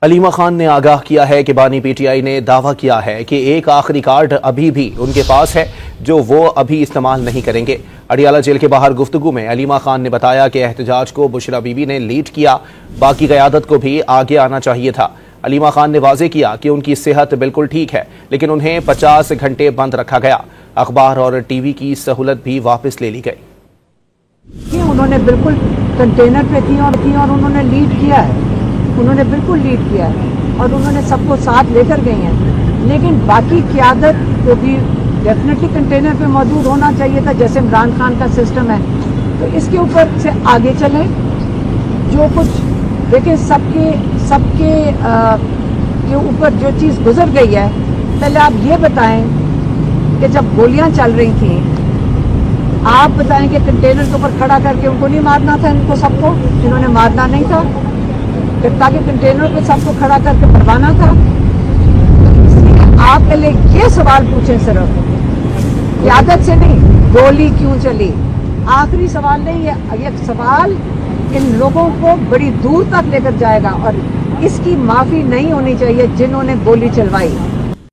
अलीमा खान ने आगाह किया है कि बानी पीटीआई ने दावा किया है कि एक आखिरी कार्ड अभी भी उनके पास है जो वो अभी इस्तेमाल नहीं करेंगे। अडियाला जेल के बाहर गुफ्तगू में अलीमा खान ने बताया कि एहतजाज को बुशरा बीबी ने लीड किया, बाकी क़यादत को भी आगे आना चाहिए था। अलीमा खान ने वाज़ेह किया कि उनकी सेहत बिल्कुल ठीक है, लेकिन उन्हें 50 घंटे बंद रखा गया। अखबार और टीवी की सहूलत भी वापस ले ली गई। उन्होंने बिल्कुल कंटेनर पे थी और उन्होंने लीड किया है, उन्होंने बिल्कुल लीड किया है और उन्होंने सबको साथ लेकर गए हैं। लेकिन बाकी क़यादत को भी डेफिनेटली कंटेनर पे मौजूद होना चाहिए था, जैसे इमरान खान का सिस्टम है। तो इसके ऊपर से आगे चलें, जो कुछ देखिए सबके के ऊपर जो चीज़ गुजर गई है। पहले आप ये बताएं कि जब गोलियां चल रही थी, आप बताएं कि कंटेनर के ऊपर खड़ा करके उनको नहीं मारना था, इनको सबको इन्होंने मारना नहीं था, फिर ताकि कंटेनर पे सबको खड़ा करके मरवाना था। आप पहले ये सवाल पूछें, सिर्फ क़यादत से नहीं, गोली क्यों चली। आखिरी सवाल नहीं है, ये सवाल इन लोगों को बड़ी दूर तक लेकर जाएगा और इसकी माफ़ी नहीं होनी चाहिए जिन्होंने गोली चलवाई।